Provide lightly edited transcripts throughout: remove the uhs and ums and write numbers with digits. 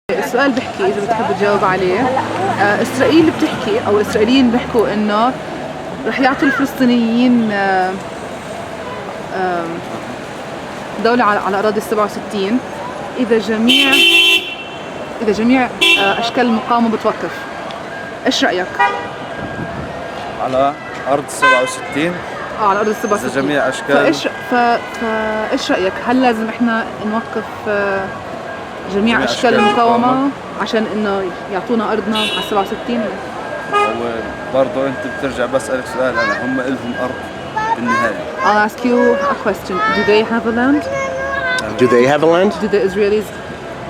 السؤال بحكي إذا بتحب تجاوب عليه. إسرائيل بتحكي أو الإسرائيليين بيحكوا إنه رح يعطوا الفلسطينيين دولة على أراضي 67 إذا جميع أشكال المقاومة بتوقف. إيش رأيك؟ على أرض 67 على أرض 67 إذا جميع أشكال فإيش رأيك؟ هل لازم إحنا نوقف جميع أشكال المقاومة عشان إنه يعطونا أرضنا على 67؟ هو برضه أنت بترجع بسألك سؤال، أنا هم إلهم أرض بالنهاية. I'll ask you a question. Do they have a land? Do they have a land? Do the Israelis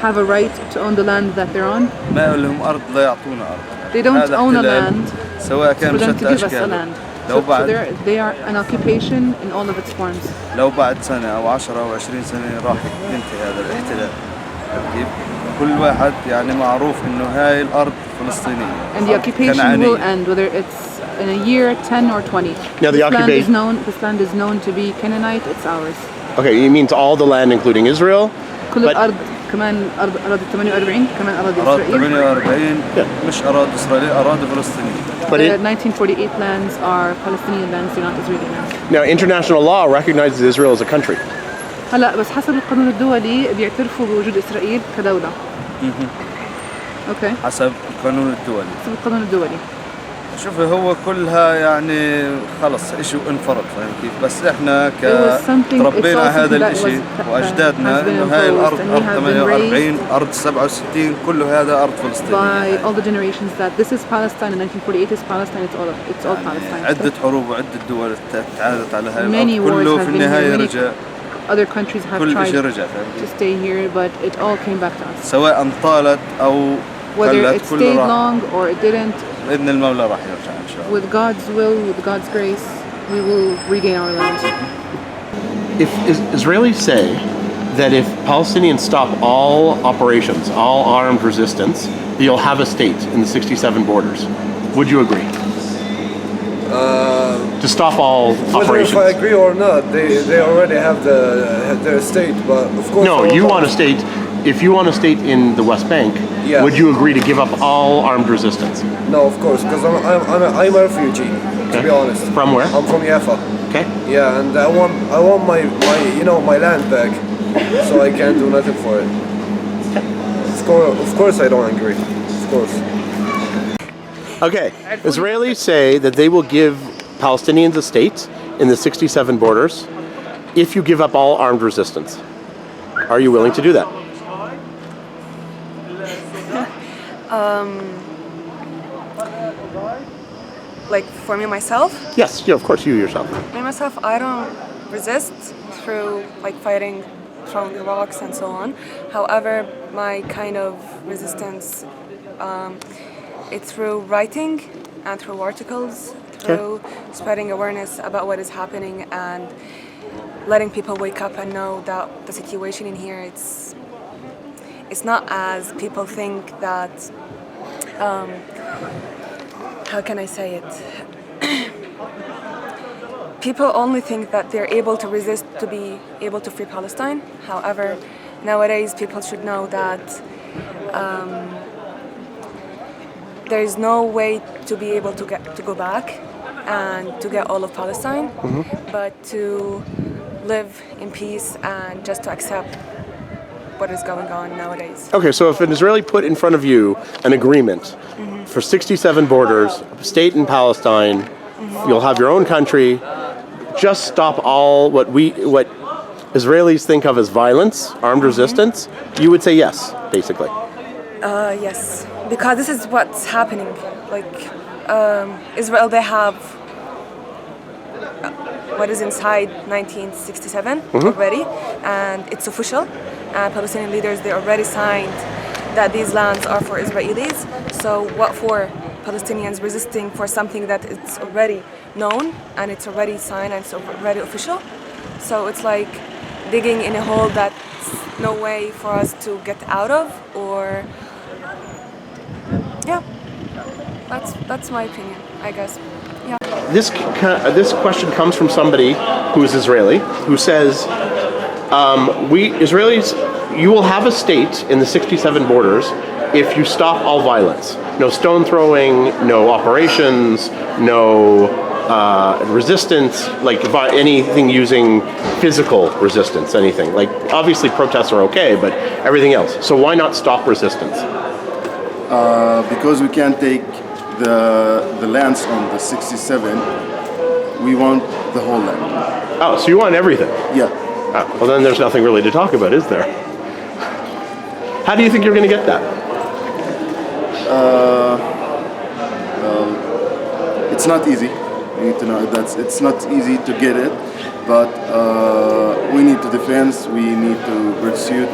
have a right to own the land that they're on? ما لهم أرض لا يعطونا أرض. They don't own a land. سواء كان for them to بشتى give us a أشكاله. land. لو So بعد they are an occupation in all of its forms. لو بعد سنة أو 10 أو 20 سنة راح ينتهي هذا الاحتلال. كيف؟ كل واحد يعني معروف إنه هاي الأرض فلسطينية. And the occupation will end whether it's in a year, 10 or 20. Now the occupation. This land is known to be Canaanite. It's ours. Okay, it means all the land, including Israel. كل الأرض كمان أراضي 48 كمان أراضي إسرائيل. 48 مش أراضي إسرائيلية، أراضي فلسطينية. But the 1948 lands are Palestinian lands. They're not Israeli lands. Now international law recognizes Israel as a country. هلا بس حسب القانون الدولي بيعترفوا بوجود إسرائيل كدولة. أوكي. حسب القانون الدولي. حسب القانون الدولي. شوفي هو كلها يعني خلص إشي وانفرد، فاهم كيف؟ بس إحنا تربينا هذا الإشي وأجدادنا إنه هاي الأرض أرض 48 أرض 67 كله هذا أرض فلسطين. By all the generations that this is Palestine and 1948 is Palestine. It's all Palestine. عدة حروب وعدة دول تعادت على هاي Many الأرض كله في النهاية رجع. Other countries have tried to stay here, but it all came back to us. سواء طالت أو whether it stayed long or it didn't. بإذن المولى راح يرجع إن شاء الله. With God's will, with God's grace, we will regain our land. If Israelis say that if Palestinians stop all operations, all armed resistance, you'll have a state in the 67 borders, would you agree? To stop all operations. Whether if I agree or not, they already have their state, but of course. No, you want a state. If you want a state in the West Bank, would you agree to give up all armed resistance? No, of course, because I'm a refugee. To be honest. From where? I'm from Jaffa. Okay. Yeah, and I want my land back, so I can't do nothing for it. Of course, I don't agree. Of course. Okay. Israelis say that they will give Palestinians a state in the 67 borders if you give up all armed resistance. Are you willing to do that? Like for me myself? Yes, yeah, of course, you yourself. Me myself, I don't resist through like fighting, throwing the rocks and so on. However, my kind of resistance, it's through writing and through articles, through spreading awareness about what is happening and letting people wake up and know that the situation in here, it's not as people think that. How can I say it? People only think that they're able to resist to be able to free Palestine. However, nowadays people should know that there is no way to be able to go back and to get all of Palestine, but to live in peace and just to accept what is going on nowadays. Okay, so if an Israeli put in front of you an agreement for 67 borders, state in Palestine, you'll have your own country, just stop all what Israelis think of as violence, armed resistance, you would say yes, basically. Yes, because this is what's happening. Like Israel, they have what is inside 1967 already, and it's official. And Palestinian leaders, they already signed that these lands are for Israelis. So what for Palestinians resisting for something that it's already known and it's already signed and it's already official? So it's like digging in a hole that's no way for us to get out of, or yeah, that's my opinion, I guess. Yeah. This question comes from somebody who is Israeli, who says, we Israelis you will have a state in the 67 borders if you stop all violence. No stone throwing, no operations, no resistance, like anything using physical resistance, anything. Like, obviously protests are okay, but everything else. So why not stop resistance? Because we can't take the lands on the 67. We want the whole land. Oh, so you want everything? Yeah. Oh, well, then there's nothing really to talk about, is there? How do you think you're going to get that? It's not easy. You need to know it's not easy to get it, but we need to defend. We need to pursue,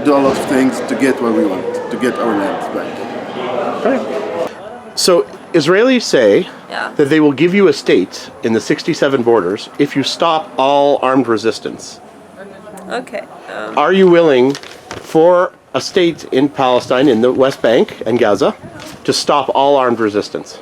do a lot of things to get where we want, to get our land back. Okay. So Israelis say that they will give you a state in the 67 borders if you stop all armed resistance. Okay. Are you willing for a state in Palestine, in the West Bank and Gaza, to stop all armed resistance?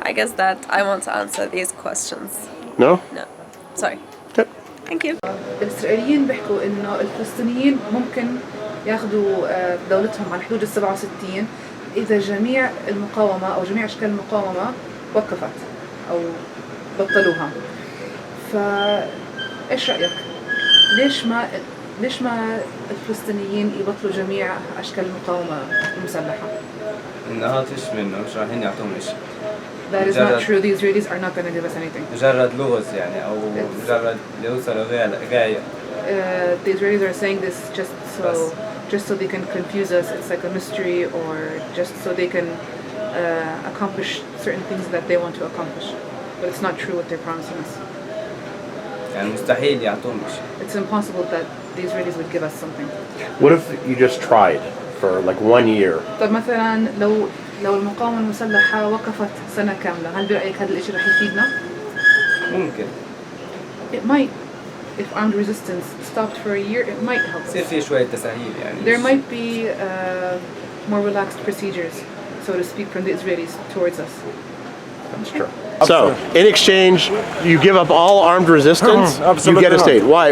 I guess that I want to answer these questions. No? No. Sorry. Okay. Thank you. الإسرائيليين بيحكوا إنه الفلسطينيين ممكن ياخذوا دولتهم عن حدود ال 67 إذا جميع المقاومة أو جميع أشكال المقاومة وقفت أو بطلوها. فإيش رأيك؟ ليش ما الفلسطينيين يبطلوا جميع أشكال المقاومة المسلحة؟ إنها فيش منه مش رايحين يعطوهم شيء. That is not true. The Israelis are not going to give us anything. مجرد لغز يعني أو مجرد ليوصلوا غاية. The Israelis are saying this just so they can confuse us. It's like a mystery, or just so they can accomplish certain things that they want to accomplish. But it's not true what they're promising us. يعني مستحيل يعطوهم شيء. It's impossible that the Israelis would give us something. What if you just tried for like 1 year? طب مثلا لو المقاومة المسلحة وقفت سنة كاملة، هل برأيك هذا الإشي رح يفيدنا؟ ممكن. It might. If armed resistance stopped for a year, it might help. يصير في شوية تسهيل يعني. There might be more relaxed procedures, so to speak, from the Israelis towards us. That's true. So, in exchange, you give up all armed resistance, you get a state. Why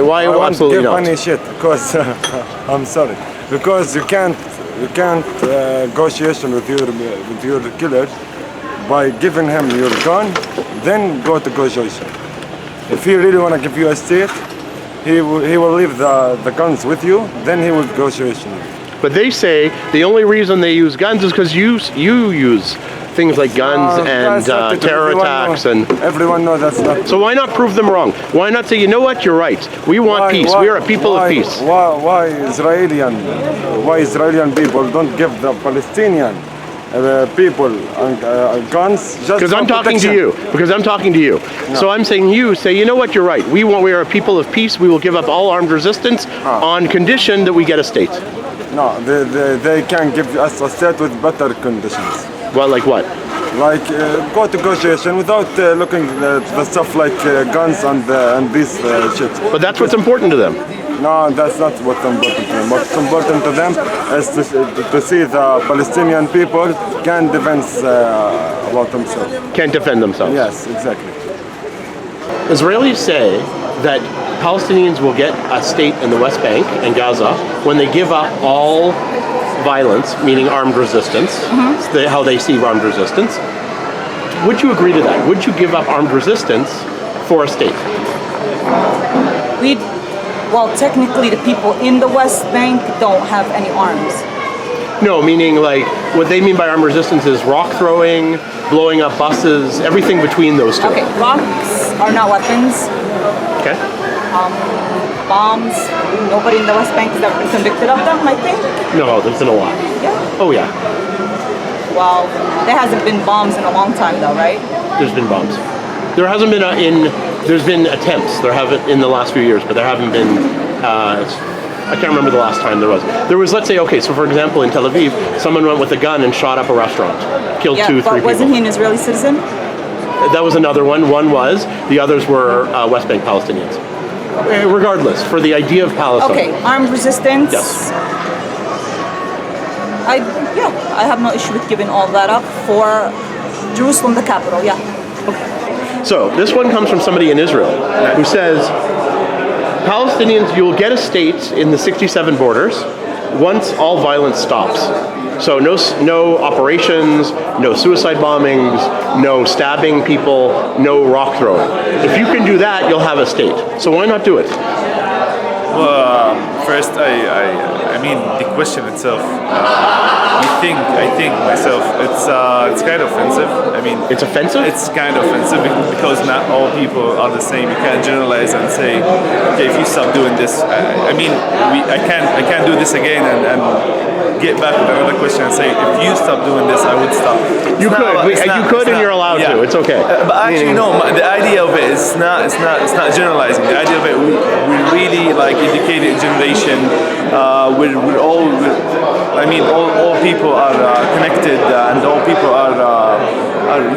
absolutely not? I won't give any shit, because I'm sorry. Because you can't negotiation with your killer by giving him your gun, then go to negotiation. If he really want to give you a state, he will leave the guns with you, then he will negotiation. But they say the only reason they use guns is because you use things like guns and terror attacks, and everyone knows that's not. So why not prove them wrong? Why not say, you know what, you're right. We want peace. We are a people of peace. Why Israeli people don't give the Palestinian people guns? Because I'm talking to you. No. So I'm saying you know what, you're right. We are a people of peace. We will give up all armed resistance on condition that we get a state. No, they can give us a state with better conditions. Well, like what? Like go to negotiation without looking at the stuff like guns and this shit. But that's what's important to them. No, that's not what's important to them. What's important to them is to see the Palestinian people can defend about themselves. Can't defend themselves. Yes, exactly. Israelis say that Palestinians will get a state in the West Bank and Gaza when they give up all violence, meaning armed resistance, how they see armed resistance. Would you agree to that? Would you give up armed resistance for a state? Well, technically the people in the West Bank don't have any arms. No, meaning like what they mean by armed resistance is rock throwing, blowing up buses, everything between those two. Okay, rocks are not weapons. Okay. Bombs, nobody in the West Bank has ever been convicted of them, I think. No, there's been a lot. Yeah. Oh yeah. Well, there hasn't been bombs in a long time though, right? There's been bombs. There hasn't been there's been attempts. There haven't in the last few years, but there haven't been. I can't remember the last time there was. There was, let's say, okay, so for example, in Tel Aviv, someone went with a gun and shot up a restaurant, killed 2-3 people. But wasn't he an Israeli citizen? That was another one. One was. The others were West Bank Palestinians. Regardless, for the idea of Palestine. Okay, armed resistance. Yes. I have no issue with giving all that up for Jerusalem, the capital. Yeah. Okay. So this one comes from somebody in Israel who says Palestinians, you will get a state in the 67 borders once all violence stops. So no operations, no suicide bombings, no stabbing people, no rock throwing. If you can do that, you'll have a state. So why not do it? Well, first, I mean, the question itself. I think myself, it's kind of offensive. I mean, it's offensive. It's kind of offensive because not all people are the same. You can't generalize and say, okay, if you stop doing this, I mean, I can't do this again and get back with another question and say, if you stop doing this, I would stop. You could, and you're allowed to. It's okay. But actually, no. The idea of it is not generalizing. The idea of it, we really like educated generation. We're all. I mean, all people are connected, and all people are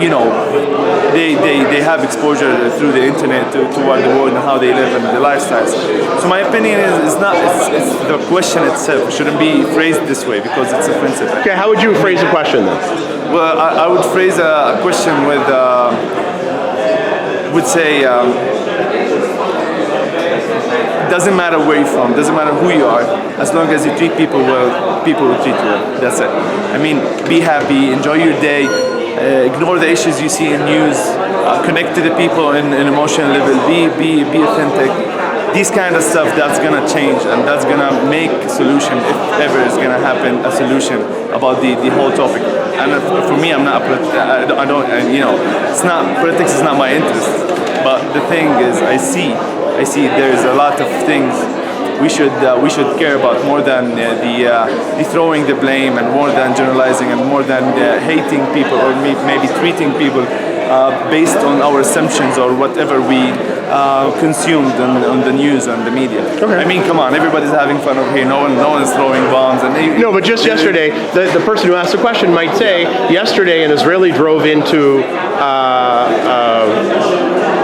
you know, they have exposure through the internet to what the world and how they live and their lifestyles. So my opinion is not. It's the question itself shouldn't be phrased this way because it's offensive. Okay, how would you phrase a question then? Well, I would phrase a question with would say. Doesn't matter where you're from, doesn't matter who you are, as long as you treat people well, people will treat you well. That's it. I mean, be happy, enjoy your day, ignore the issues you see in news, connect to the people in an emotional level, be authentic. These kind of stuff, that's gonna change and that's gonna make a solution, if ever is gonna happen, a solution about the whole topic. And for me, I'm not I don't you know, it's not, politics is not my interest. But the thing is, I see there's a lot of things we should care about more than the throwing the blame and more than generalizing and more than hating people or maybe treating people based on our assumptions or whatever we consumed on the news and the media. Okay. I mean, come on, everybody's having fun over here. No one is throwing bombs. And no, but just yesterday, the person who asked the question might say, yesterday an Israeli drove into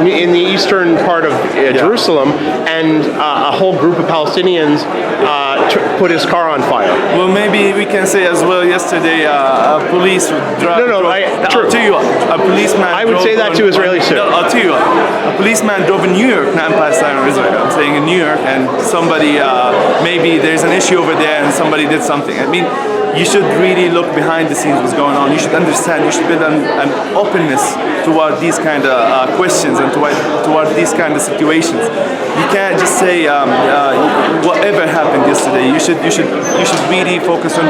in the eastern part of Jerusalem, and a whole group of Palestinians put his car on fire. Well, maybe we can say as well. Yesterday, a police drove. True. I'll tell you what. A policeman. I would say that to Israelis too. I'll tell you what. A policeman drove in New York, not in Palestine or Israel. I'm saying in New York, and somebody maybe there's an issue over there, and somebody did something. I mean, you should really look behind the scenes what's going on. You should understand. You should build an openness toward these kind of questions and toward these kind of situations. You can't just say whatever happened yesterday. You should really focus on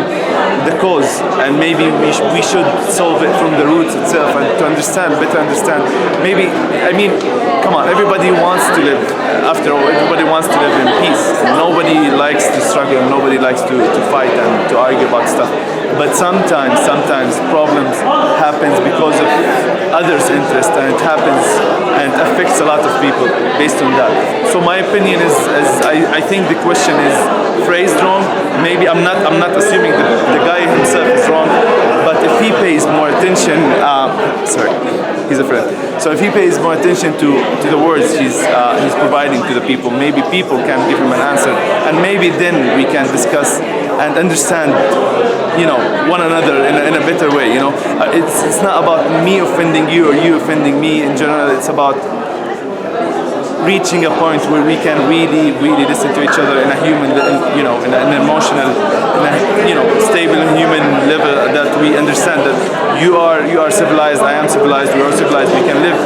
the cause, and maybe we should solve it from the roots itself and to better understand. Maybe, I mean, come on, everybody wants to live. After all, everybody wants to live in peace. Nobody likes to struggle. Nobody likes to fight and to argue about stuff. But sometimes problems happens because of others' interest, and it happens and affects a lot of people based on that. So my opinion is I think the question is phrased wrong. Maybe I'm not assuming that the guy himself is wrong, but if he pays more attention, sorry, he's a friend. So if he pays more attention to the words he's providing to the people, maybe people can give him an answer, and maybe then we can discuss and understand, you know, one another in a better way. You know, it's not about me offending you or you offending me. In general, it's about reaching a point where we can really listen to each other in a human, you know, in an emotional, stable human level, that we understand that you are civilized, I am civilized, we are civilized, we can live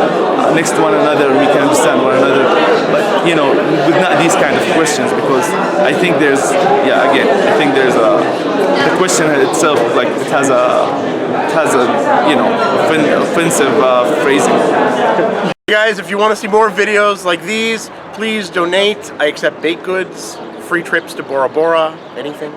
next to one another, we can understand one another, but you know, with not these kind of questions, because I think there's, the question itself, like it has a offensive phrasing. Guys, if you want to see more videos like these, please donate. I accept baked goods, free trips to Bora Bora, anything.